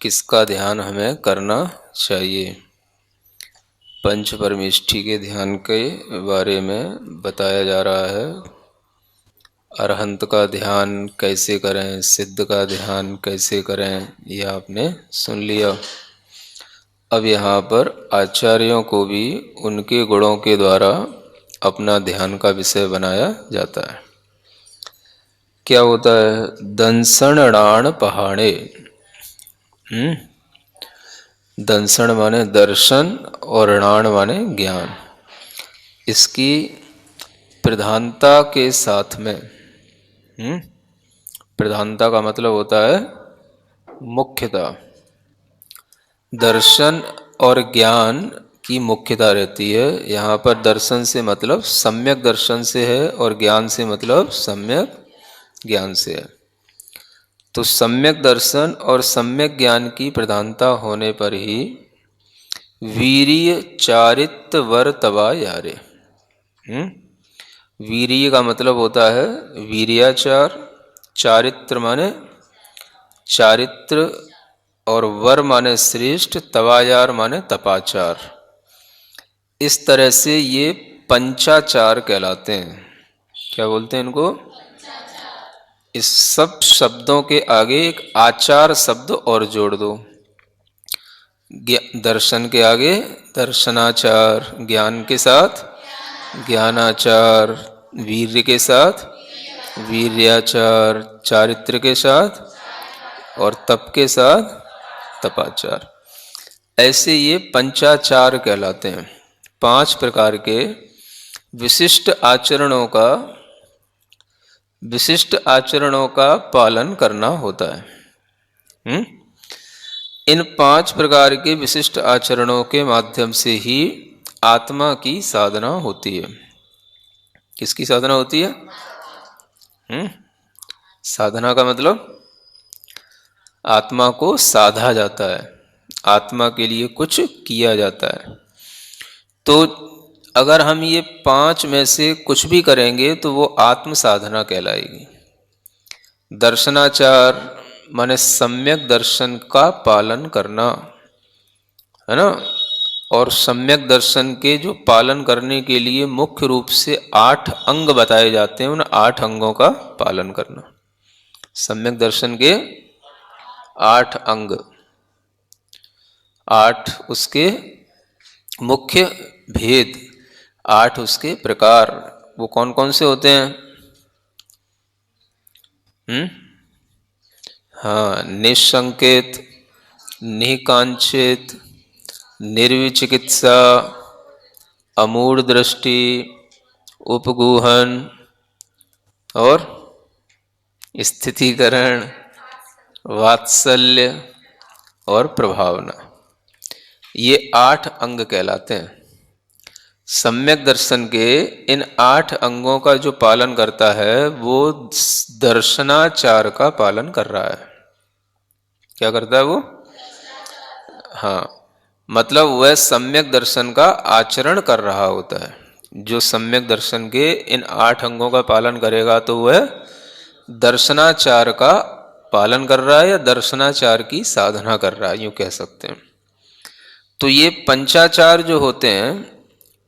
किसका ध्यान हमें करना चाहिए। पंच परमेष्ठी के ध्यान के बारे में बताया जा रहा है। अरहंत का ध्यान कैसे करें, सिद्ध का ध्यान कैसे करें, यह आपने सुन लिया। अब यहाँ पर आचार्यों को भी उनके गुणों के द्वारा अपना ध्यान का विषय बनाया जाता है। क्या होता है? दंसणाण पहाड़े। दंसण माने दर्शन और णाण माने ज्ञान। इसकी प्रधानता के साथ में, प्रधानता का मतलब होता है मुख्यता। दर्शन और ज्ञान की मुख्यता रहती है। यहाँ पर दर्शन से मतलब सम्यक दर्शन से है और ज्ञान से मतलब सम्यक ज्ञान से है। तो सम्यक दर्शन और सम्यक ज्ञान की प्रधानता होने पर ही वीर्य चारित्र वर तवा यारे। वीर्य का मतलब होता है वीर्याचार, चारित्र माने चारित्र, और वर माने श्रेष्ठ, तवायार माने तपाचार। इस तरह से ये पंचाचार कहलाते हैं। क्या बोलते हैं इनको? इस सब शब्दों के आगे एक आचार शब्द और जोड़ दो। दर्शन के आगे दर्शनाचार, ज्ञान के साथ ज्ञानाचार, वीर्य के साथ वीर्याचार, चारित्र के साथ और तप के साथ तपाचार। ऐसे ये पंचाचार कहलाते हैं। 5 प्रकार के विशिष्ट आचरणों का पालन करना होता है। इन 5 प्रकार के विशिष्ट आचरणों के माध्यम से ही आत्मा की साधना होती है। किसकी साधना होती है? साधना का मतलब आत्मा को साधा जाता है, आत्मा के लिए कुछ किया जाता है। तो अगर हम ये 5 में से कुछ भी करेंगे तो वो आत्म साधना कहलाएगी। दर्शनाचार माने सम्यक दर्शन का पालन करना, है ना। और सम्यक दर्शन के जो पालन करने के लिए मुख्य रूप से 8 अंग बताए जाते हैं, उन 8 अंगों का पालन करना। सम्यक दर्शन के 8 अंग, 8 उसके मुख्य भेद, 8 उसके प्रकार। वो कौन कौन से होते हैं? हाँ, निसंकेत, निकांक्षित, निर्विचिकित्सा, अमूढ़ दृष्टि, उपगूहन और स्थितीकरण, वात्सल्य और प्रभावना। ये 8 अंग कहलाते हैं। सम्यक दर्शन के इन 8 अंगों का जो पालन करता है वो दर्शनाचार का पालन कर रहा है। क्या करता है वो? हाँ, मतलब वह सम्यक दर्शन का आचरण कर रहा होता है। जो सम्यक दर्शन के इन 8 अंगों का पालन करेगा तो वह दर्शनाचार का पालन कर रहा है या दर्शनाचार की साधना कर रहा है, यूँ कह सकते हैं। तो ये पंचाचार जो होते हैं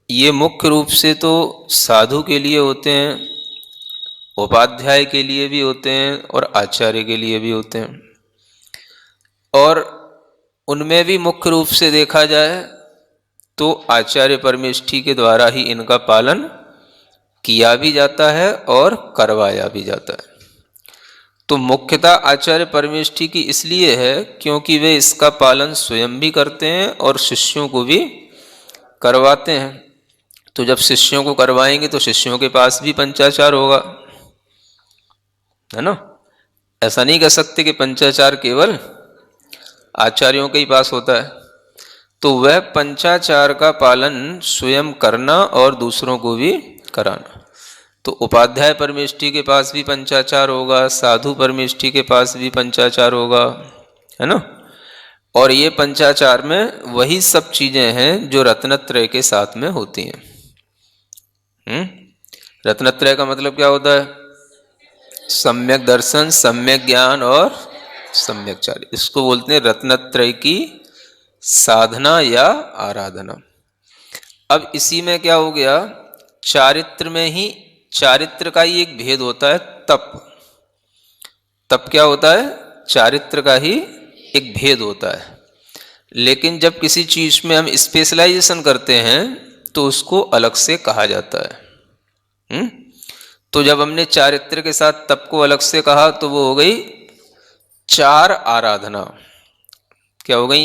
ये मुख्य रूप से तो साधु के लिए होते हैं, उपाध्याय के लिए भी होते हैं और आचार्य के लिए भी होते हैं। और उनमें भी मुख्य रूप से देखा जाए तो आचार्य परमेष्ठी के द्वारा ही इनका पालन किया भी जाता है और करवाया भी जाता है। तो मुख्यता आचार्य परमेष्ठी की इसलिए है क्योंकि वे इसका पालन स्वयं भी करते हैं और शिष्यों को भी करवाते हैं। तो जब शिष्यों को करवाएंगे तो शिष्यों के पास भी पंचाचार होगा, है ना। ऐसा नहीं कह सकते कि पंचाचार केवल आचार्यों के ही पास होता है। तो वह पंचाचार का पालन स्वयं करना और दूसरों को भी कराना। तो उपाध्याय परमेष्ठी के पास भी पंचाचार होगा, साधु परमेष्ठी के पास भी पंचाचार होगा, है ना। और ये पंचाचार में वही सब चीजें हैं जो रत्नत्रय के साथ में होती हैं। रत्नत्रय का मतलब क्या होता है? सम्यक दर्शन, सम्यक ज्ञान और सम्यक चारित्र, इसको बोलते हैं रत्नत्रय की साधना या आराधना। अब इसी में क्या हो गया, चारित्र में ही, चारित्र का ही एक भेद होता है तप। तप क्या होता है, चारित्र का ही एक भेद होता है। लेकिन जब किसी चीज में हम स्पेशलाइजेशन करते हैं तो उसको अलग से कहा जाता है। तो जब हमने चारित्र के साथ तप को अलग से कहा तो वो हो गई चार आराधना। क्या हो गई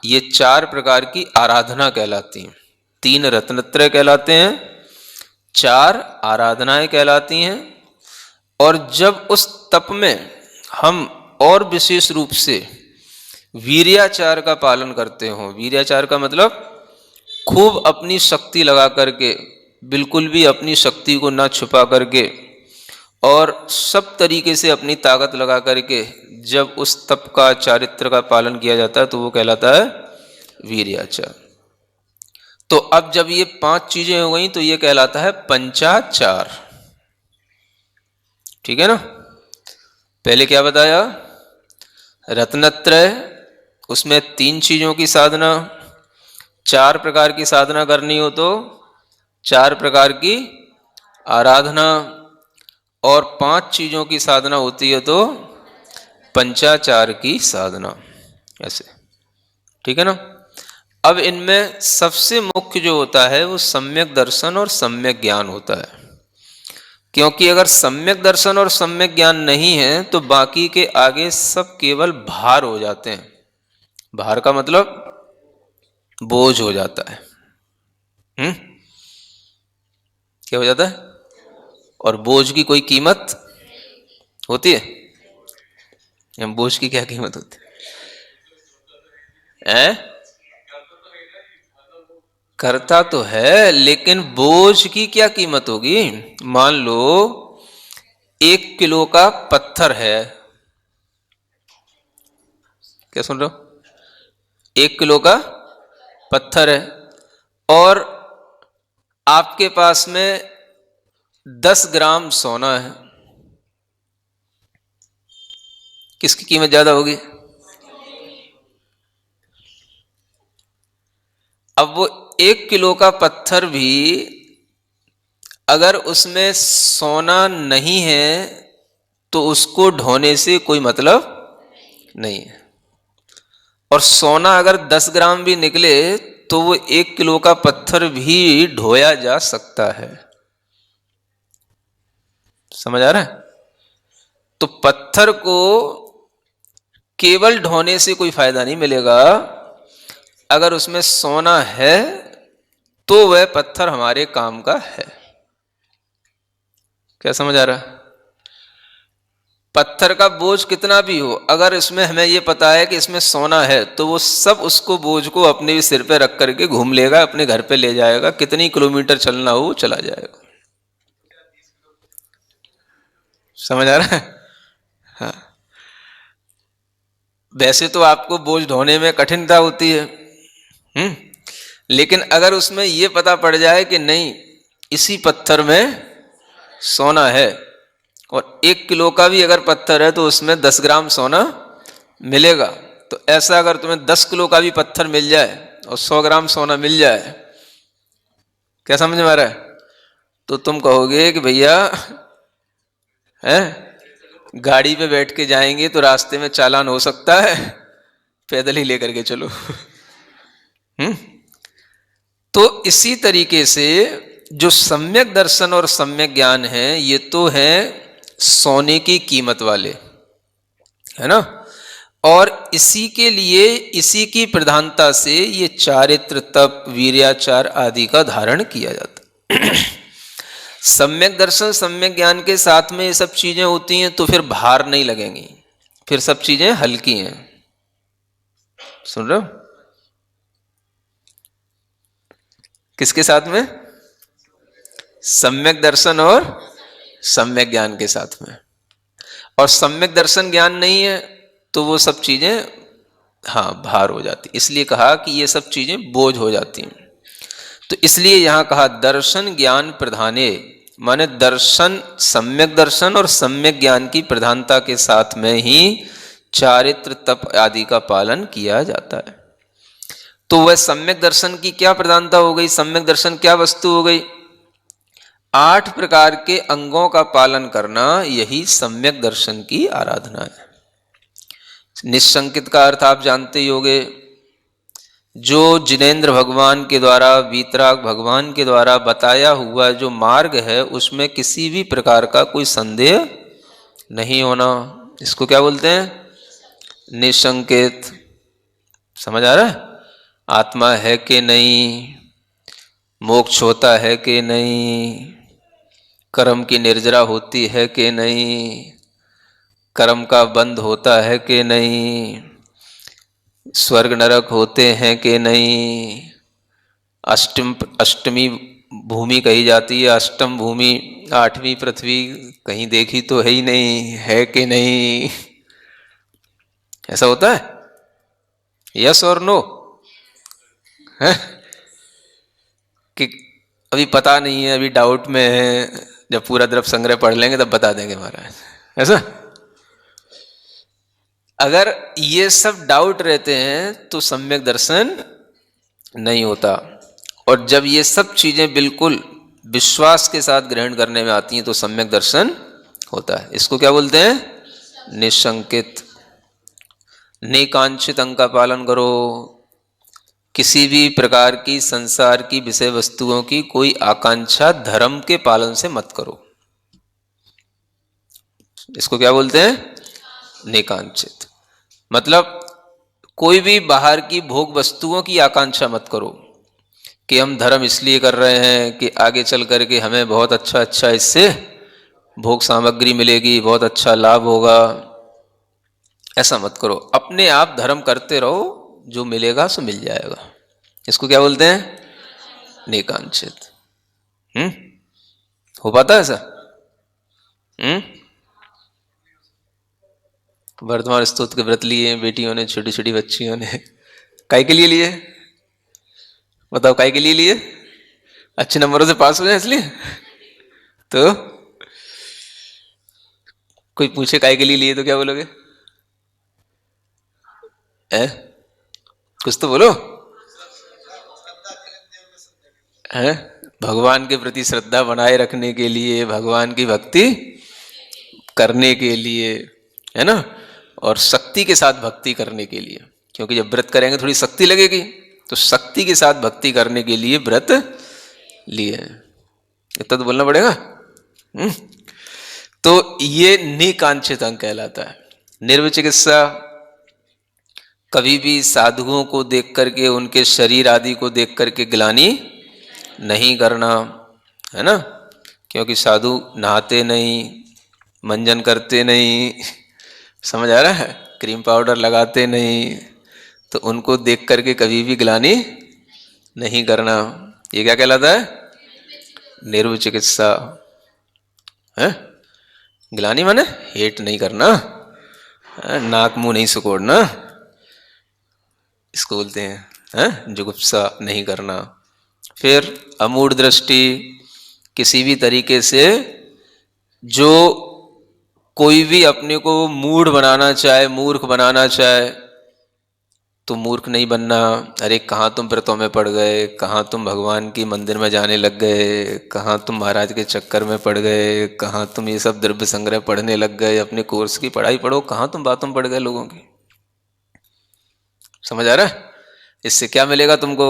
ये चार प्रकार की आराधना कहलाती हैं। तीन रत्नत्रय कहलाते हैं, चार आराधनाएं कहलाती हैं। और जब उस तप में हम और विशेष रूप से वीर्याचार का पालन करते हो, वीर्याचार का मतलब खूब अपनी शक्ति लगा करके, बिल्कुल भी अपनी शक्ति को ना छुपा करके और सब तरीके से अपनी ताकत लगा करके जब उस तप का, चारित्र का पालन किया जाता है तो वो कहलाता है वीर्याचार। तो अब जब ये पांच चीजें हो गई तो ये कहलाता है पंचाचार। ठीक है ना। पहले क्या बताया, रत्नत्रय, उसमें तीन चीजों की साधना, चार प्रकार की साधना करनी हो तो चार प्रकार की आराधना, और पांच चीजों की साधना होती है तो पंचाचार की साधना। ऐसे ठीक है ना। अब इनमें सबसे मुख्य जो होता है वो सम्यक दर्शन और सम्यक ज्ञान होता है। क्योंकि अगर सम्यक दर्शन और सम्यक ज्ञान नहीं है तो बाकी के आगे सब केवल भार हो जाते हैं। भार का मतलब बोझ हो जाता है। क्या हो जाता है, और बोझ की कोई कीमत होती है? बोझ की क्या कीमत होती है? करता तो है, लेकिन बोझ की क्या कीमत होगी। मान लो 1 किलो का पत्थर है, क्या सुन रहे हो, 1 किलो का पत्थर है और आपके पास में 10 ग्राम सोना है, किसकी कीमत ज्यादा होगी? अब वो 1 किलो का पत्थर भी अगर उसमें सोना नहीं है तो उसको ढोने से कोई मतलब नहीं है, और सोना अगर 10 ग्राम भी निकले तो वो 1 किलो का पत्थर भी ढोया जा सकता है। समझ आ रहा है? तो पत्थर को केवल ढोने से कोई फायदा नहीं मिलेगा, अगर उसमें सोना है तो वह पत्थर हमारे काम का है। क्या समझ आ रहा है? पत्थर का बोझ कितना भी हो, अगर इसमें हमें यह पता है कि इसमें सोना है तो वो सब उसको, बोझ को अपने सिर पे रख करके घूम लेगा, अपने घर पे ले जाएगा, कितनी किलोमीटर चलना हो चला जाएगा। समझ आ रहा है? हाँ। वैसे तो आपको बोझ ढोने में कठिनता होती है, लेकिन अगर उसमें यह पता पड़ जाए कि नहीं इसी पत्थर में सोना है, और 1 किलो का भी अगर पत्थर है तो उसमें 10 ग्राम सोना मिलेगा, तो ऐसा अगर तुम्हें 10 किलो का भी पत्थर मिल जाए और 100 ग्राम सोना मिल जाए, क्या समझ में आ रहा है? तो तुम कहोगे कि भैया है, गाड़ी पे बैठ के जाएंगे तो रास्ते में चालान हो सकता है, पैदल ही लेकर के चलो। तो इसी तरीके से जो सम्यक दर्शन और सम्यक ज्ञान है ये तो है सोने की कीमत वाले, है ना। और इसी के लिए, इसी की प्रधानता से ये चारित्र, तप, वीर्याचार आदि का धारण किया जाता है। सम्यक दर्शन, सम्यक ज्ञान के साथ में ये सब चीजें होती हैं तो फिर भार नहीं लगेंगी, फिर सब चीजें हल्की हैं। सुन रहे हो? किसके साथ में? सम्यक दर्शन और सम्यक ज्ञान के साथ में। और सम्यक दर्शन ज्ञान नहीं है तो वो सब चीजें भार हो जाती, इसलिए कहा कि ये सब चीजें बोझ हो जाती हैं। तो इसलिए यहां कहा दर्शन ज्ञान प्रधाने माने दर्शन, सम्यक दर्शन और सम्यक ज्ञान की प्रधानता के साथ में ही चारित्र तप आदि का पालन किया जाता है। तो वह सम्यक दर्शन की क्या प्रधानता हो गई, सम्यक दर्शन क्या वस्तु हो गई? 8 प्रकार के अंगों का पालन करना, यही सम्यक दर्शन की आराधना है। निशंकित का अर्थ आप जानते ही होंगे, जो जिनेंद्र भगवान के द्वारा, वीतराग भगवान के द्वारा बताया हुआ जो मार्ग है, उसमें किसी भी प्रकार का कोई संदेह नहीं होना, इसको क्या बोलते हैं? निशंकित। समझ आ रहा है? आत्मा है कि नहीं, मोक्ष होता है कि नहीं, कर्म की निर्जरा होती है कि नहीं, कर्म का बंध होता है कि नहीं, स्वर्ग नरक होते हैं कि नहीं, अष्टमी भूमि कही जाती है, अष्टम भूमि, 8वीं पृथ्वी कहीं देखी तो है ही नहीं, है कि नहीं? ऐसा होता है? यस और नो? है कि अभी पता नहीं है, अभी डाउट में है, जब पूरा द्रव्य संग्रह पढ़ लेंगे तब बता देंगे महाराज, ऐसा? अगर ये सब डाउट रहते हैं तो सम्यक दर्शन नहीं होता, और जब ये सब चीजें बिल्कुल विश्वास के साथ ग्रहण करने में आती हैं तो सम्यक दर्शन होता है। इसको क्या बोलते हैं? निशंकित। निकांक्षित अंग का पालन करो, किसी भी प्रकार की संसार की विषय वस्तुओं की कोई आकांक्षा धर्म के पालन से मत करो, इसको क्या बोलते हैं? निकांक्षित। मतलब कोई भी बाहर की भोग वस्तुओं की आकांक्षा मत करो कि हम धर्म इसलिए कर रहे हैं कि आगे चल करके हमें बहुत अच्छा इससे भोग सामग्री मिलेगी, बहुत अच्छा लाभ होगा, ऐसा मत करो। अपने आप धर्म करते रहो, जो मिलेगा सो मिल जाएगा। इसको क्या बोलते हैं? निकांक्षित। हो पाता है ऐसा? वर्तमान स्तुति के व्रत लिए बेटियों ने, छोटी छोटी बच्चियों ने, काय के लिए लिए? बताओ, काय के लिए लिए? अच्छे नंबरों से पास हो जाए इसलिए? तो कोई पूछे काय के लिए लिए तो क्या बोलोगे? कुछ तो बोलो। है भगवान के प्रति श्रद्धा बनाए रखने के लिए, भगवान की भक्ति करने के लिए, है ना, और शक्ति के साथ भक्ति करने के लिए, क्योंकि जब व्रत करेंगे थोड़ी शक्ति लगेगी, तो शक्ति के साथ भक्ति करने के लिए व्रत लिए, इतना तो बोलना पड़ेगा। तो ये निकांक्षित अंग कहलाता है। निर्विचिकित्सा, कभी भी साधुओं को देख करके, उनके शरीर आदि को देख करके ग्लानि नहीं करना, है ना, क्योंकि साधु नहाते नहीं, मंजन करते नहीं, समझ आ रहा है, क्रीम पाउडर लगाते नहीं, तो उनको देख करके कभी भी ग्लानि नहीं करना। ये क्या कहलाता है? निर्विचिकित्सा। है ग्लानि माने हेट नहीं करना, नाक मुंह नहीं सुकोड़ना, इसको बोलते हैं जुगुप्सा नहीं करना। फिर अमूढ़ दृष्टि, किसी भी तरीके से जो कोई भी अपने को मूढ़ बनाना चाहे, मूर्ख बनाना चाहे, तो मूर्ख नहीं बनना। अरे कहाँ तुम व्रतों में पड़ गए, कहाँ तुम भगवान की मंदिर में जाने लग गए, कहाँ तुम महाराज के चक्कर में पड़ गए, कहाँ तुम ये सब द्रव्य संग्रह पढ़ने लग गए, अपने कोर्स की पढ़ाई पढ़ो, कहाँ तुम बातों में पड़ गए लोगों की। समझ आ रहा है? इससे क्या मिलेगा तुमको?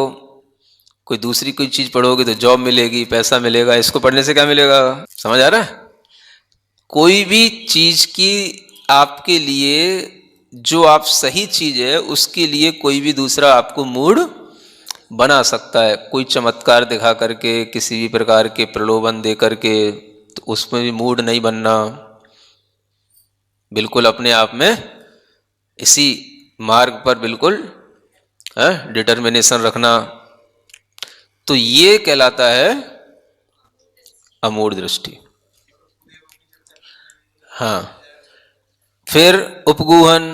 कोई दूसरी कोई चीज पढ़ोगे तो जॉब मिलेगी, पैसा मिलेगा, इसको पढ़ने से क्या मिलेगा? समझ आ रहा है? कोई भी चीज की आपके लिए जो आप सही चीज है, उसके लिए कोई भी दूसरा आपको मूड बना सकता है, कोई चमत्कार दिखा करके, किसी भी प्रकार के प्रलोभन दे करके, तो उसमें भी मूड नहीं बनना। बिल्कुल अपने आप में इसी मार्ग पर बिल्कुल डिटर्मिनेशन रखना, तो ये कहलाता है अमूढ़ दृष्टि। हाँ, फिर उपगूहन,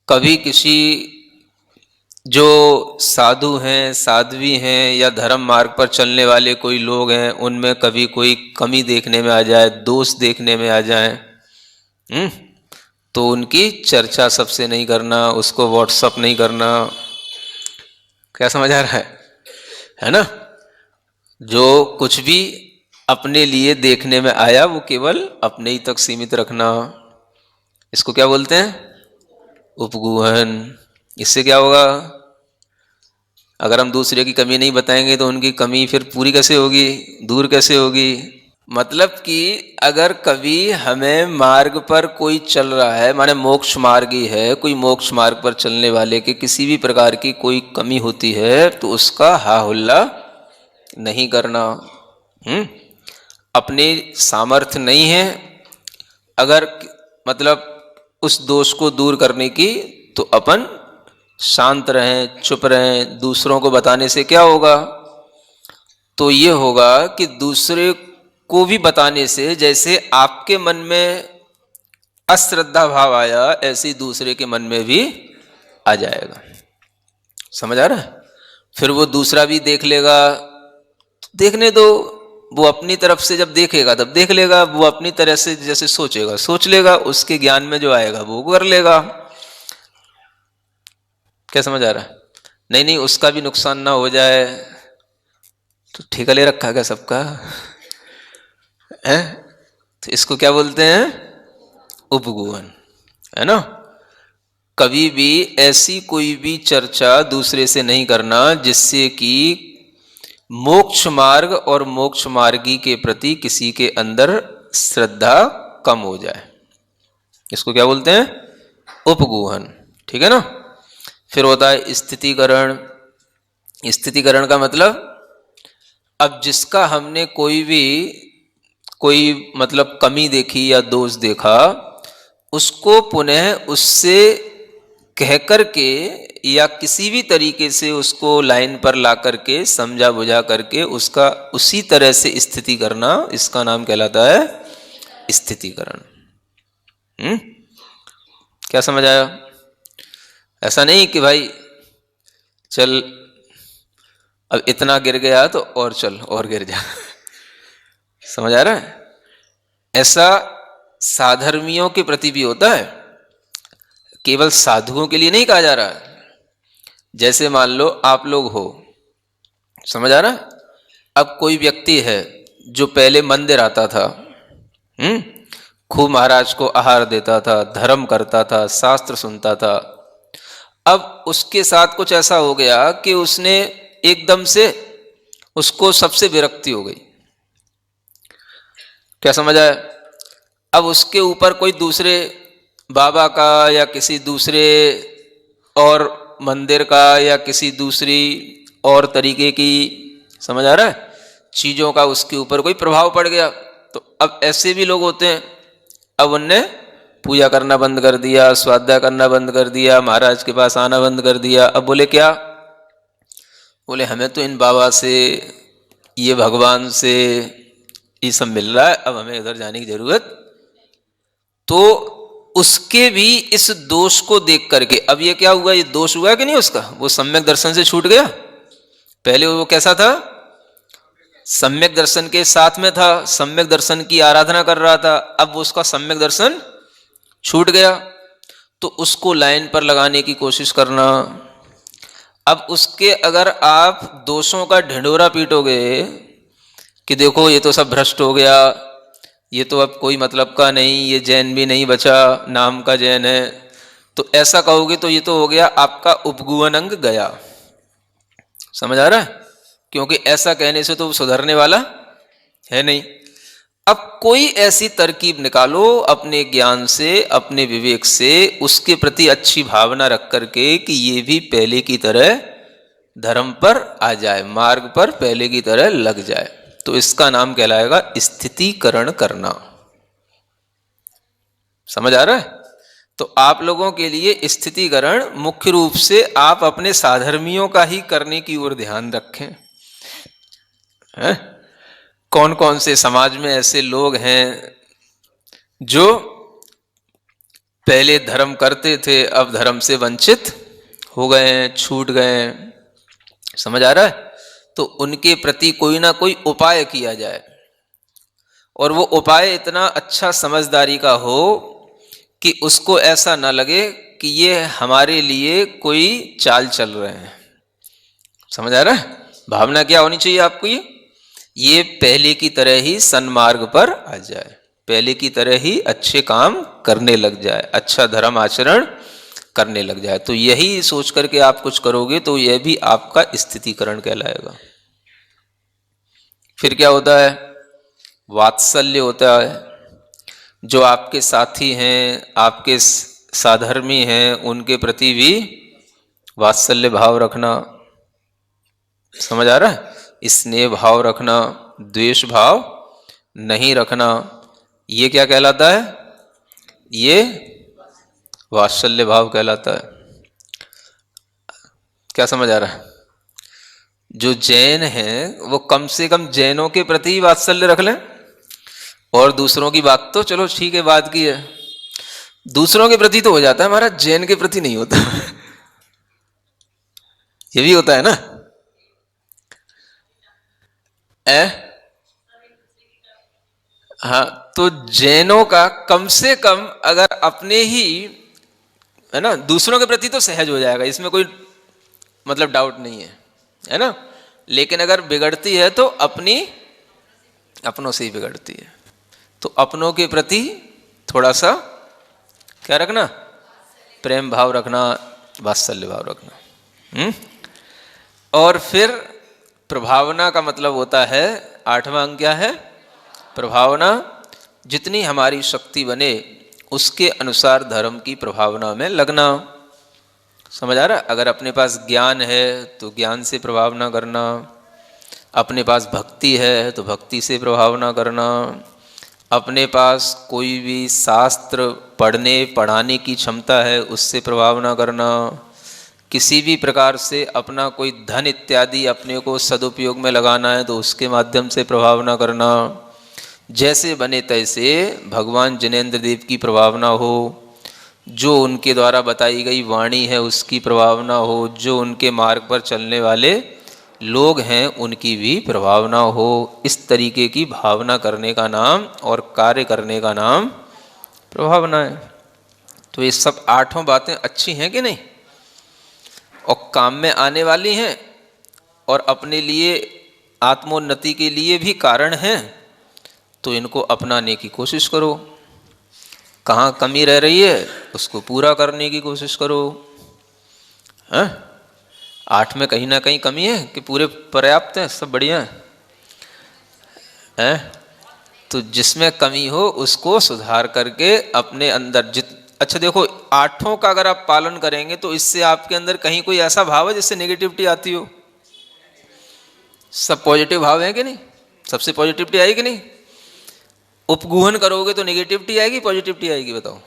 कभी किसी जो साधु हैं, साध्वी हैं या धर्म मार्ग पर चलने वाले कोई लोग हैं, उनमें कभी कोई कमी देखने में आ जाए, दोष देखने में आ जाए, तो उनकी चर्चा सबसे नहीं करना, उसको व्हाट्सअप नहीं करना। क्या समझ आ रहा है ना? जो कुछ भी अपने लिए देखने में आया वो केवल अपने ही तक सीमित रखना, इसको क्या बोलते हैं? उपगूहन। इससे क्या होगा? अगर हम दूसरे की कमी नहीं बताएंगे तो उनकी कमी फिर पूरी कैसे होगी, दूर कैसे होगी? मतलब कि अगर कभी हमें मार्ग पर कोई चल रहा है, माने मोक्ष मार्गी है, कोई मोक्ष मार्ग पर चलने वाले के किसी भी प्रकार की कोई कमी होती है तो उसका हा हुल्ला नहीं करना। अपने सामर्थ्य नहीं है अगर मतलब उस दोष को दूर करने की, तो अपन शांत रहें, चुप रहें। दूसरों को बताने से क्या होगा? तो ये होगा कि दूसरे को भी बताने से जैसे आपके मन में अश्रद्धा भाव आया, ऐसे ही दूसरे के मन में भी आ जाएगा। समझ आ रहा है? फिर वो दूसरा भी देख लेगा, देखने दो, वो अपनी तरफ से जब देखेगा तब देख लेगा, वो अपनी तरह से जैसे सोचेगा सोच लेगा, उसके ज्ञान में जो आएगा वो कर लेगा। क्या समझ आ रहा है? नहीं नहीं, उसका भी नुकसान ना हो जाए, तो ठेका ले रखा क्या सबका है? तो इसको क्या बोलते हैं? उपगूहन, है ना? कभी भी ऐसी कोई भी चर्चा दूसरे से नहीं करना जिससे कि मोक्ष मार्ग और मोक्ष मार्गी के प्रति किसी के अंदर श्रद्धा कम हो जाए। इसको क्या बोलते हैं? उपगूहन। ठीक है ना? फिर होता है स्थितिकरण। स्थितिकरण का मतलब, अब जिसका हमने कोई मतलब कमी देखी या दोष देखा, उसको पुनः उससे कह करके या किसी भी तरीके से उसको लाइन पर ला करके समझा बुझा करके उसका उसी तरह से स्थिति करना, इसका नाम कहलाता है स्थितिकरण। क्या समझ आया? ऐसा नहीं कि भाई चल अब इतना गिर गया तो और चल और गिर जा। समझ आ रहा है? ऐसा साधर्मियों के प्रति भी होता है, केवल साधुओं के लिए नहीं कहा जा रहा है। जैसे मान लो आप लोग हो, समझ आ रहा है? अब कोई व्यक्ति है जो पहले मंदिर आता था, खूब महाराज को आहार देता था, धर्म करता था, शास्त्र सुनता था। अब उसके साथ कुछ ऐसा हो गया कि उसने एकदम से उसको सबसे विरक्ति हो गई। क्या समझ आया? अब उसके ऊपर कोई दूसरे बाबा का या किसी दूसरे और मंदिर का या किसी दूसरी और तरीके की, समझ आ रहा है, चीज़ों का उसके ऊपर कोई प्रभाव पड़ गया। तो अब ऐसे भी लोग होते हैं, अब उनने पूजा करना बंद कर दिया, स्वाध्याय करना बंद कर दिया, महाराज के पास आना बंद कर दिया। अब बोले क्या? बोले हमें तो इन बाबा से, ये भगवान से ये सब मिल रहा है, अब हमें उधर जाने की जरूरत। तो उसके भी इस दोष को देख करके, अब ये क्या हुआ, ये दोष हुआ कि नहीं उसका? वो सम्यक दर्शन से छूट गया। पहले वो कैसा था? सम्यक दर्शन के साथ में था, सम्यक दर्शन की आराधना कर रहा था। अब वो उसका सम्यक दर्शन छूट गया, तो उसको लाइन पर लगाने की कोशिश करना। अब उसके अगर आप दोषों का ढिंढोरा पीटोगे कि देखो ये तो सब भ्रष्ट हो गया, ये तो अब कोई मतलब का नहीं, ये जैन भी नहीं बचा, नाम का जैन है, तो ऐसा कहोगे तो ये तो हो गया आपका उपगूहन अंग गया। समझ आ रहा है? क्योंकि ऐसा कहने से तो सुधरने वाला है नहीं। अब कोई ऐसी तरकीब निकालो अपने ज्ञान से, अपने विवेक से, उसके प्रति अच्छी भावना रख करके कि ये भी पहले की तरह धर्म पर आ जाए, मार्ग पर पहले की तरह लग जाए। तो इसका नाम कहलाएगा स्थितिकरण करना। समझ आ रहा है? तो आप लोगों के लिए स्थितिकरण मुख्य रूप से आप अपने साधर्मियों का ही करने की ओर ध्यान रखें। है? कौन कौन से समाज में ऐसे लोग हैं जो पहले धर्म करते थे, अब धर्म से वंचित हो गए हैं, छूट गए हैं, समझ आ रहा है, तो उनके प्रति कोई ना कोई उपाय किया जाए, और वो उपाय इतना अच्छा समझदारी का हो कि उसको ऐसा ना लगे कि ये हमारे लिए कोई चाल चल रहे हैं। समझ आ रहा है? भावना क्या होनी चाहिए आपको? ये पहले की तरह ही सन्मार्ग पर आ जाए, पहले की तरह ही अच्छे काम करने लग जाए, अच्छा धर्म आचरण करने लग जाए। तो यही सोच करके आप कुछ करोगे तो यह भी आपका स्थितिकरण कहलाएगा। फिर क्या होता है? वात्सल्य होता है। जो आपके साथी हैं, आपके साधर्मी हैं, उनके प्रति भी वात्सल्य भाव रखना। समझ आ रहा है? स्नेह भाव रखना, द्वेष भाव नहीं रखना। ये क्या कहलाता है? ये वात्सल्य भाव कहलाता है। क्या समझ आ रहा है? जो जैन हैं वो कम से कम जैनों के प्रति ही वात्सल्य रख लें, और दूसरों की बात तो चलो ठीक है, बात की है, दूसरों के प्रति तो हो जाता है, हमारा जैन के प्रति नहीं होता। ये भी होता है ना? हाँ, तो जैनों का कम से कम अगर अपने ही, है ना, दूसरों के प्रति तो सहज हो जाएगा, इसमें कोई मतलब डाउट नहीं है ना? लेकिन अगर बिगड़ती है तो अपनों से ही बिगड़ती है। तो अपनों के प्रति थोड़ा सा क्या रखना? प्रेम भाव रखना, वात्सल्य भाव रखना। और फिर प्रभावना का मतलब होता है, 8वां अंग क्या है? प्रभावना। जितनी हमारी शक्ति बने उसके अनुसार धर्म की प्रभावना में लगना। समझ आ रहा? अगर अपने पास ज्ञान है तो ज्ञान से प्रभावना करना, अपने पास भक्ति है तो भक्ति से प्रभावना करना, अपने पास कोई भी शास्त्र पढ़ने पढ़ाने की क्षमता है उससे प्रभावना करना, किसी भी प्रकार से अपना कोई धन इत्यादि अपने को सदुपयोग में लगाना है तो उसके माध्यम से प्रभावना करना। जैसे बने तैसे भगवान जिनेंद्र देव की प्रभावना हो, जो उनके द्वारा बताई गई वाणी है उसकी प्रभावना हो, जो उनके मार्ग पर चलने वाले लोग हैं उनकी भी प्रभावना हो। इस तरीके की भावना करने का नाम और कार्य करने का नाम प्रभावना है। तो ये सब 8 बातें अच्छी हैं कि नहीं, और काम में आने वाली हैं, और अपने लिए आत्मोन्नति के लिए भी कारण हैं। तो इनको अपनाने की कोशिश करो। कहाँ कमी रह रही है उसको पूरा करने की कोशिश करो। हाँ, 8 में कहीं ना कहीं कमी है कि पूरे पर्याप्त हैं, सब बढ़िया है? तो जिसमें कमी हो उसको सुधार करके अपने अंदर अच्छा देखो, 8 का अगर आप पालन करेंगे तो इससे आपके अंदर कहीं कोई ऐसा भाव है जिससे नेगेटिविटी आती हो? सब पॉजिटिव भाव है कि नहीं? सबसे पॉजिटिविटी आएगी कि नहीं? उपगूहन करोगे तो नेगेटिविटी आएगी, पॉजिटिविटी आएगी? बताओ।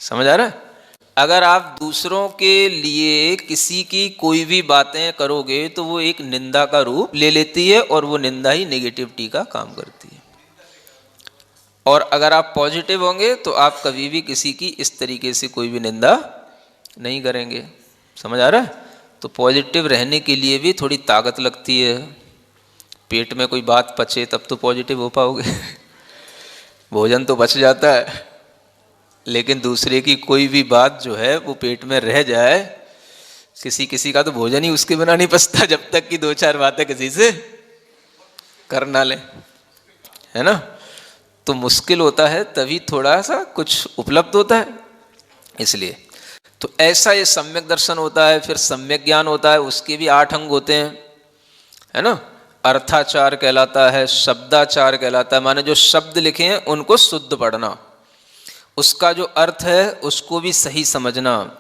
समझ आ रहा है? अगर आप दूसरों के लिए किसी की कोई भी बातें करोगे तो वो एक निंदा का रूप ले लेती है, और वो निंदा ही नेगेटिविटी का काम करती है। और अगर आप पॉजिटिव होंगे तो आप कभी भी किसी की इस तरीके से कोई भी निंदा नहीं करेंगे। समझ आ रहा है? तो पॉजिटिव रहने के लिए भी थोड़ी ताकत लगती है। पेट में कोई बात पचे तब तो पॉजिटिव हो पाओगे। भोजन तो बच जाता है, लेकिन दूसरे की कोई भी बात जो है वो पेट में रह जाए, किसी का तो भोजन ही उसके बिना नहीं पचता जब तक कि 2-4 बातें किसी से कर ना ले, है ना? तो मुश्किल होता है, तभी थोड़ा सा कुछ उपलब्ध होता है। इसलिए तो ऐसा ये सम्यक दर्शन होता है। फिर सम्यक ज्ञान होता है, उसके भी 8 अंग होते हैं, है ना? अर्थाचार कहलाता है, शब्दाचार कहलाता है, माने जो शब्द लिखे हैं उनको शुद्ध पढ़ना, उसका जो अर्थ है उसको भी सही समझना।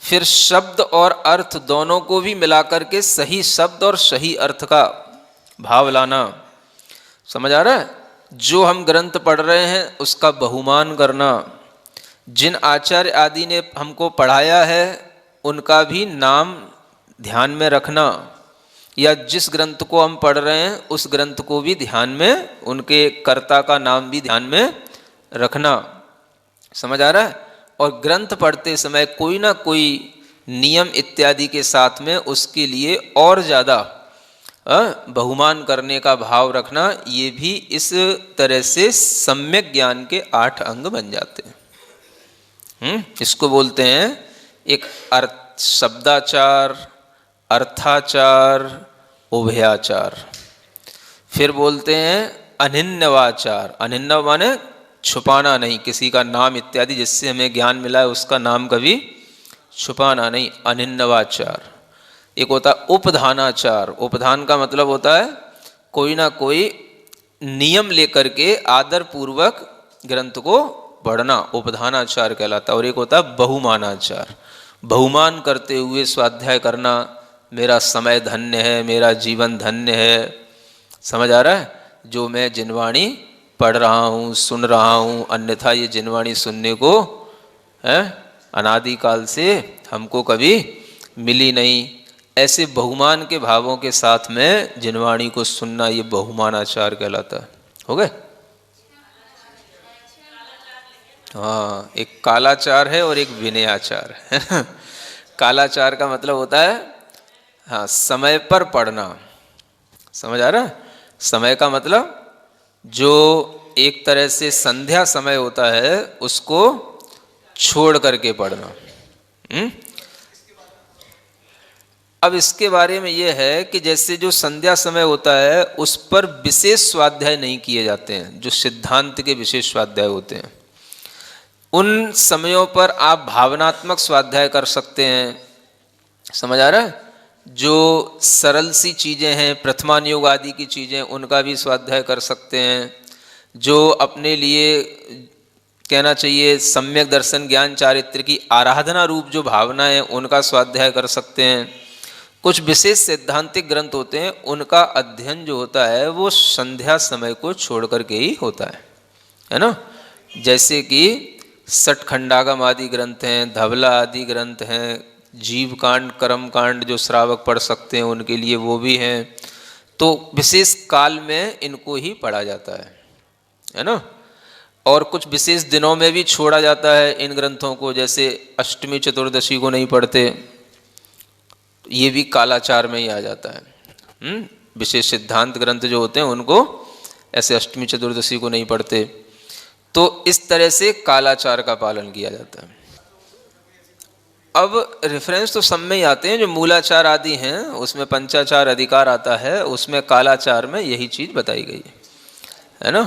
फिर शब्द और अर्थ दोनों को भी मिलाकर के सही शब्द और सही अर्थ का भाव लाना। समझ आ रहा है? जो हम ग्रंथ पढ़ रहे हैं उसका बहुमान करना। जिन आचार्य आदि ने हमको पढ़ाया है उनका भी नाम ध्यान में रखना, या जिस ग्रंथ को हम पढ़ रहे हैं उस ग्रंथ को भी ध्यान में, उनके कर्ता का नाम भी ध्यान में रखना। समझ आ रहा है? और ग्रंथ पढ़ते समय कोई ना कोई नियम इत्यादि के साथ में उसके लिए और ज़्यादा बहुमान करने का भाव रखना, ये भी इस तरह से सम्यक ज्ञान के 8 अंग बन जाते हैं। इसको बोलते हैं एक अर्थ शब्दाचार, अर्थाचार, उभयाचार। फिर बोलते हैं अनिन्नवाचार। अनिन्नव माने छुपाना नहीं, किसी का नाम इत्यादि जिससे हमें ज्ञान मिला है उसका नाम कभी छुपाना नहीं, अनिन्नवाचार। एक होता है उपधानाचार। उपधान का मतलब होता है कोई ना कोई नियम लेकर के आदर पूर्वक ग्रंथ को पढ़ना, उपधानाचार कहलाता है। और एक होता है बहुमानाचार। बहुमान करते हुए स्वाध्याय करना, मेरा समय धन्य है, मेरा जीवन धन्य है, समझ आ रहा है, जो मैं जिनवाणी पढ़ रहा हूँ, सुन रहा हूँ, अन्यथा ये जिनवाणी सुनने को है अनादिकाल से हमको कभी मिली नहीं। ऐसे बहुमान के भावों के साथ में जिनवाणी को सुनना, ये बहुमानाचार कहलाता है। हो गए? हाँ, एक कालाचार है और एक विनयाचार है। कालाचार का मतलब होता है हाँ समय पर पढ़ना। समझ आ रहा है? समय का मतलब जो एक तरह से संध्या समय होता है उसको छोड़ करके पढ़ना। अब इसके बारे में यह है कि जैसे जो संध्या समय होता है उस पर विशेष स्वाध्याय नहीं किए जाते हैं, जो सिद्धांत के विशेष स्वाध्याय होते हैं उन समयों पर आप भावनात्मक स्वाध्याय कर सकते हैं। समझ आ रहा है? जो सरल सी चीज़ें हैं, प्रथमान योग आदि की चीज़ें, उनका भी स्वाध्याय कर सकते हैं। जो अपने लिए कहना चाहिए सम्यक दर्शन ज्ञान चारित्र की आराधना रूप जो भावना है उनका स्वाध्याय कर सकते हैं। कुछ विशेष सैद्धांतिक ग्रंथ होते हैं उनका अध्ययन जो होता है वो संध्या समय को छोड़ करके ही होता है ना। जैसे कि सठखंडागम आदि ग्रंथ हैं, धवला आदि ग्रंथ हैं, जीव कांड, कर्म कांड जो श्रावक पढ़ सकते हैं उनके लिए वो भी हैं। तो विशेष काल में इनको ही पढ़ा जाता है ना। और कुछ विशेष दिनों में भी छोड़ा जाता है इन ग्रंथों को, जैसे अष्टमी चतुर्दशी को नहीं पढ़ते, ये भी कालाचार में ही आ जाता है। विशेष सिद्धांत ग्रंथ जो होते हैं उनको ऐसे अष्टमी चतुर्दशी को नहीं पढ़ते। तो इस तरह से कालाचार का पालन किया जाता है। अब रेफरेंस तो सब में ही आते हैं, जो मूलाचार आदि हैं उसमें पंचाचार अधिकार आता है, उसमें कालाचार में यही चीज़ बताई गई है ना।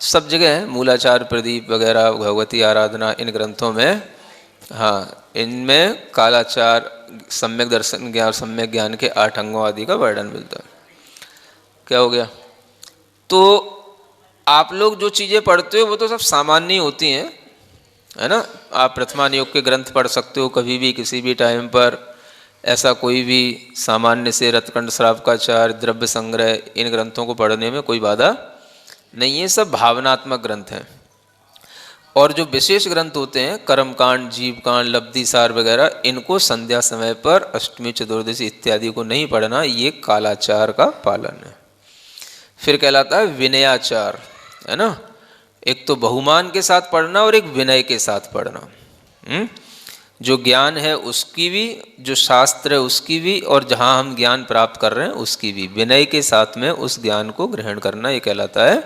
सब जगह है मूलाचार, प्रदीप वगैरह, भगवती आराधना, इन ग्रंथों में हाँ इनमें कालाचार, सम्यक दर्शन ज्ञान और सम्यक ज्ञान के 8 अंगों आदि का वर्णन मिलता है। क्या हो गया? तो आप लोग जो चीज़ें पढ़ते हो वो तो सब सामान्य ही होती हैं, है ना। आप प्रथमान योग के ग्रंथ पढ़ सकते हो कभी भी किसी भी टाइम पर। ऐसा कोई भी सामान्य से रत्नकंड, श्रावकाचार, द्रव्य संग्रह, इन ग्रंथों को पढ़ने में कोई बाधा नहीं है। सब भावनात्मक ग्रंथ हैं। और जो विशेष ग्रंथ होते हैं कर्मकांड, जीवकांड, लब्धिसार वगैरह, इनको संध्या समय पर अष्टमी चतुर्दशी इत्यादि को नहीं पढ़ना, ये कालाचार का पालन है। फिर कहलाता है विनयाचार, है ना। एक तो बहुमान के साथ पढ़ना और एक विनय के साथ पढ़ना। जो ज्ञान है उसकी भी, जो शास्त्र है उसकी भी, और जहाँ हम ज्ञान प्राप्त कर रहे हैं उसकी भी विनय के साथ में उस ज्ञान को ग्रहण करना, ये कहलाता है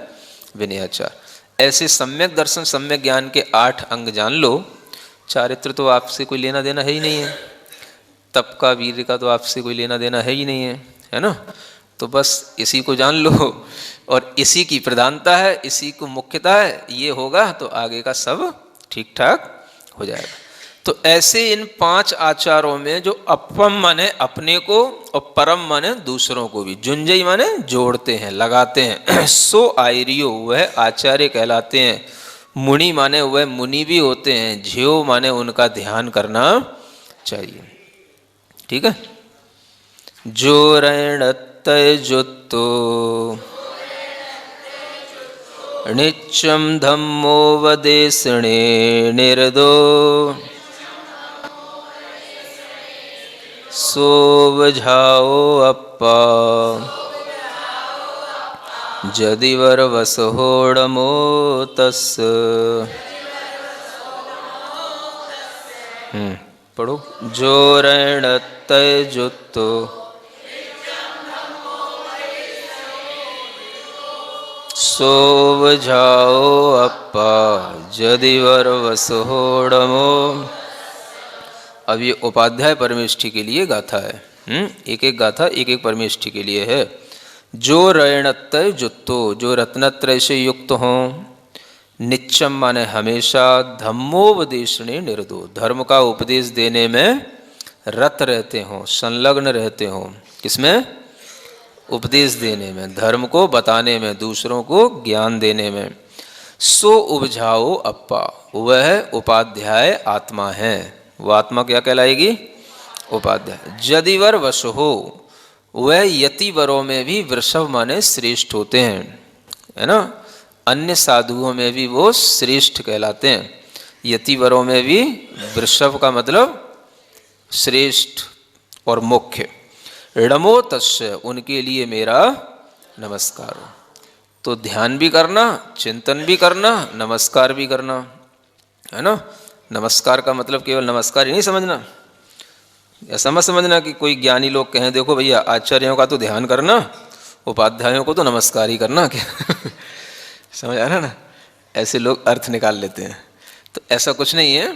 विनयाचार। ऐसे सम्यक दर्शन, सम्यक ज्ञान के 8 अंग जान लो। चारित्र तो आपसे कोई लेना देना है ही नहीं है, तप का, वीर्य का तो आपसे कोई लेना देना है ही नहीं है ना। तो बस इसी को जान लो और इसी की प्रधानता है, इसी को मुख्यता है। ये होगा तो आगे का सब ठीक ठाक हो जाएगा। तो ऐसे इन 5 आचारों में जो अपम माने अपने को और परम माने दूसरों को भी, जुंजई माने जोड़ते हैं, लगाते हैं, सो आयरियो वह आचार्य कहलाते हैं। मुनि माने वह मुनि भी होते हैं। ज्यो माने उनका ध्यान करना चाहिए। ठीक है। जो रण तय जुत्तो नित्यम धम्मो वदेशणे निर्दो सोवझाओ अप्पा जदिवर वसहोड़मो तस्। पढ़ो। जो ऋण तय जुत्तो सोव जाओ अप्पा जदिवर वसोड़मो। अब ये उपाध्याय परमेष्ठी के लिए गाथा है। एक एक गाथा एक एक परमेष्ठी के लिए है। जो ऋणत्रय जुत्तो, जो रत्नत्रय से युक्त हों, नित्यम माने हमेशा, धम्मोपदेशने निर्दो, धर्म का उपदेश देने में रत रहते हों, संलग्न रहते हों। किसमें? उपदेश देने में, धर्म को बताने में, दूसरों को ज्ञान देने में। सो उपजाओ अप्पा, वह उपाध्याय आत्मा है। वो आत्मा क्या कहलाएगी? उपाध्याय। यदिवर वश हो, वह यतिवरों में भी वृषभ माने श्रेष्ठ होते हैं, है ना। अन्य साधुओं में भी वो श्रेष्ठ कहलाते हैं। यतिवरों में भी वृषभ का मतलब श्रेष्ठ और मुख्य। णमो तस्य, उनके लिए मेरा नमस्कार हो। तो ध्यान भी करना, चिंतन भी करना, नमस्कार भी करना, है ना। नमस्कार का मतलब केवल नमस्कार ही नहीं समझना। ऐसा मत समझना कि कोई ज्ञानी लोग कहें देखो भैया आचार्यों का तो ध्यान करना, उपाध्यायों को तो नमस्कार ही करना क्या समझ आ रहा ना। ऐसे लोग अर्थ निकाल लेते हैं। तो ऐसा कुछ नहीं है,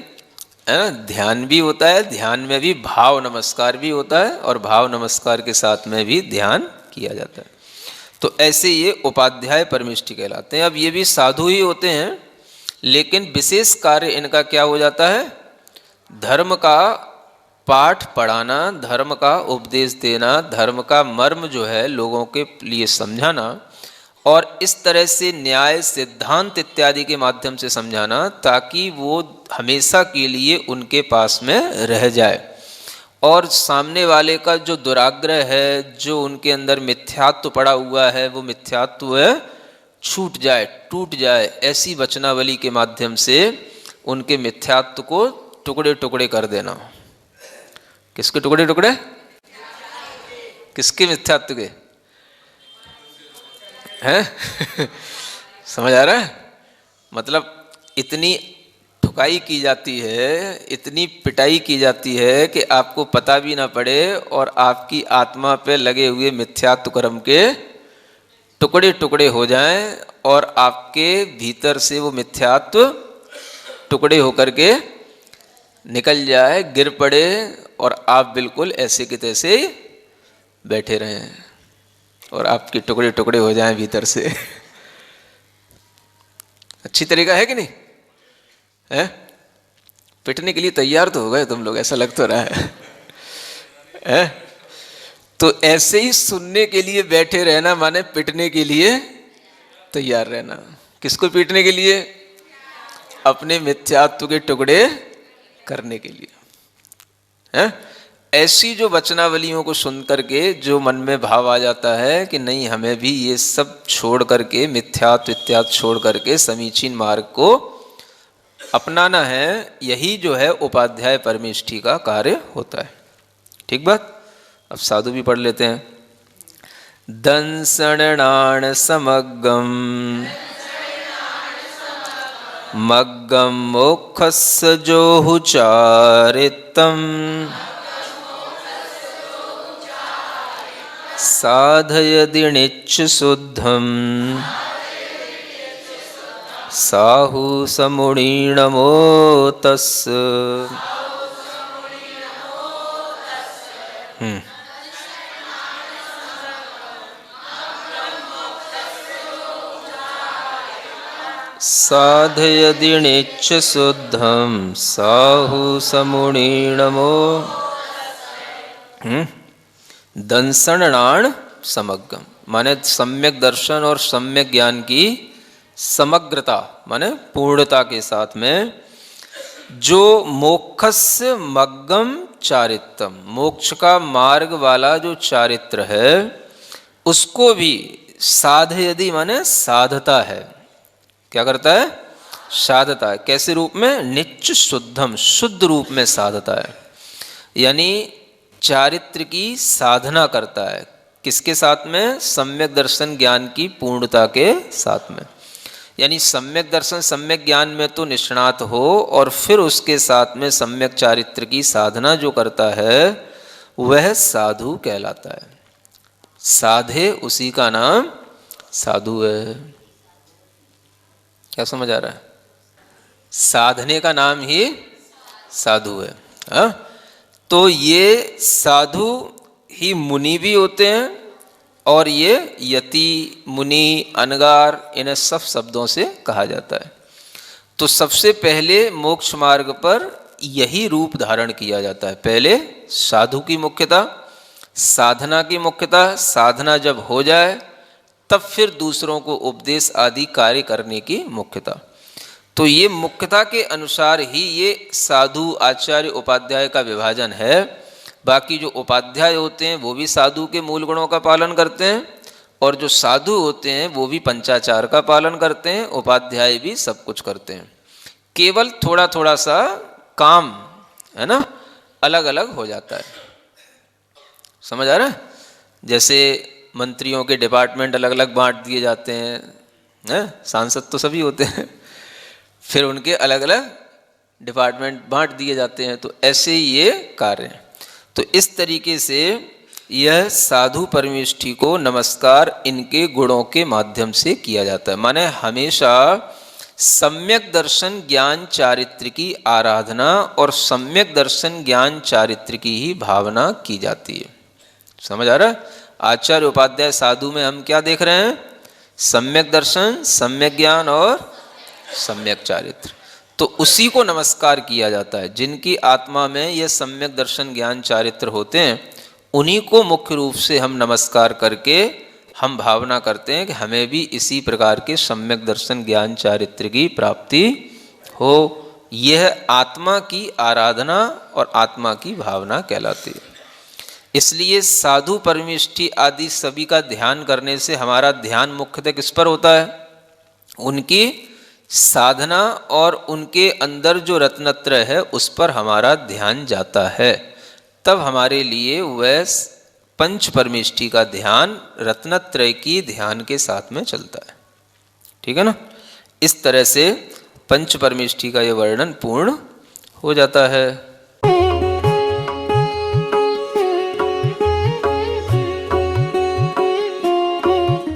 है ना। ध्यान भी होता है, ध्यान में भी भाव नमस्कार भी होता है, और भाव नमस्कार के साथ में भी ध्यान किया जाता है। तो ऐसे ये उपाध्याय परमेष्ठी कहलाते हैं। अब ये भी साधु ही होते हैं, लेकिन विशेष कार्य इनका क्या हो जाता है? धर्म का पाठ पढ़ाना, धर्म का उपदेश देना, धर्म का मर्म जो है लोगों के लिए समझाना, और इस तरह से न्याय सिद्धांत इत्यादि के माध्यम से समझाना, ताकि वो हमेशा के लिए उनके पास में रह जाए, और सामने वाले का जो दुराग्रह है, जो उनके अंदर मिथ्यात्व पड़ा हुआ है, वो मिथ्यात्व छूट जाए, टूट जाए। ऐसी वचनावली के माध्यम से उनके मिथ्यात्व को टुकड़े टुकड़े कर देना। किसके टुकड़े टुकड़े? किसके मिथ्यात्व के? हैं समझ आ रहा है? मतलब इतनी ठुकाई की जाती है, इतनी पिटाई की जाती है कि आपको पता भी ना पड़े, और आपकी आत्मा पे लगे हुए मिथ्यात्व कर्म के टुकड़े टुकड़े हो जाएं, और आपके भीतर से वो मिथ्यात्व टुकड़े होकर के निकल जाए, गिर पड़े, और आप बिल्कुल ऐसे के तैसे बैठे रहें, और आपके टुकड़े टुकड़े हो जाएं भीतर से अच्छी तरीका है कि नहीं है? पिटने के लिए तैयार तो हो गए तुम लोग, ऐसा लग तो रहा है? तो ऐसे ही सुनने के लिए बैठे रहना माने पिटने के लिए तैयार रहना। किसको पीटने के लिए? अपने मिथ्यात्व के टुकड़े करने के लिए, है? ऐसी जो वचनावलियों को सुन करके जो मन में भाव आ जाता है कि नहीं, हमें भी ये सब छोड़ करके, मिथ्यात्व इत्यादि छोड़ करके समीचीन मार्ग को अपनाना है, यही जो है उपाध्याय परमेष्ठी का कार्य होता है। ठीक बात। अब साधु भी पढ़ लेते हैं। दंसणाण समग्गम मग्गम मोक्षस्स जोहुचारितम साधयदिनिच्च शुद्धम साहु समुणीणमो तस्। साधयदिनिच्च शुद्धम साहु समुणीणमो। दंसणाण समग्गम माने सम्यक दर्शन और सम्यक ज्ञान की समग्रता माने पूर्णता के साथ में, जो मोक्षस्य मग्गम चारित्रम, मोक्ष का मार्ग वाला जो चारित्र है, उसको भी साधयदि माने साधता है। क्या करता है? साधता है। कैसे रूप में? निच्च शुद्धम, शुद्ध रूप में साधता है, यानी चारित्र की साधना करता है। किसके साथ में? सम्यक दर्शन ज्ञान की पूर्णता के साथ में। यानी सम्यक दर्शन सम्यक ज्ञान में तो निष्णात हो और फिर उसके साथ में सम्यक चारित्र की साधना जो करता है वह साधु कहलाता है। साधे उसी का नाम साधु है। क्या समझ आ रहा है? साधने का नाम ही साधु है। हाँ? तो ये साधु ही मुनि भी होते हैं और ये यति, मुनि, अनगार, इन्हें सब शब्दों से कहा जाता है। तो सबसे पहले मोक्ष मार्ग पर यही रूप धारण किया जाता है। पहले साधु की मुख्यता, साधना की मुख्यता, साधना जब हो जाए तब फिर दूसरों को उपदेश आदि कार्य करने की मुख्यता। तो ये मुख्यता के अनुसार ही ये साधु, आचार्य, उपाध्याय का विभाजन है। बाकी जो उपाध्याय होते हैं वो भी साधु के मूल गुणों का पालन करते हैं और जो साधु होते हैं वो भी पंचाचार का पालन करते हैं, उपाध्याय भी सब कुछ करते हैं। केवल थोड़ा थोड़ा सा काम है ना अलग अलग हो जाता है। समझ आ रहा है? जैसे मंत्रियों के डिपार्टमेंट अलग अलग बांट दिए जाते हैं, सांसद तो सभी होते हैं, फिर उनके अलग अलग डिपार्टमेंट बांट दिए जाते हैं। तो ऐसे ही ये कार्य हैं। तो इस तरीके से यह साधु परमेष्ठी को नमस्कार इनके गुणों के माध्यम से किया जाता है। माने हमेशा सम्यक दर्शन ज्ञान चारित्र की आराधना और सम्यक दर्शन ज्ञान चारित्र की ही भावना की जाती है। समझ आ रहा है? आचार्य, उपाध्याय, साधु में हम क्या देख रहे हैं? सम्यक दर्शन, सम्यक ज्ञान और सम्यक चारित्र। तो उसी को नमस्कार किया जाता है। जिनकी आत्मा में यह सम्यक दर्शन ज्ञान चारित्र होते हैं उन्हीं को मुख्य रूप से हम नमस्कार करके हम भावना करते हैं कि हमें भी इसी प्रकार के सम्यक दर्शन ज्ञान चारित्र की प्राप्ति हो। यह आत्मा की आराधना और आत्मा की भावना कहलाती है। इसलिए साधु, परमेष्ठी आदि सभी का ध्यान करने से हमारा ध्यान मुख्यतः किस पर होता है? उनकी साधना और उनके अंदर जो रत्नत्रय है उस पर हमारा ध्यान जाता है। तब हमारे लिए वह पंच परमेष्ठी का ध्यान रत्नत्रय की ध्यान के साथ में चलता है। ठीक है ना? इस तरह से पंच परमेष्ठी का यह वर्णन पूर्ण हो जाता है।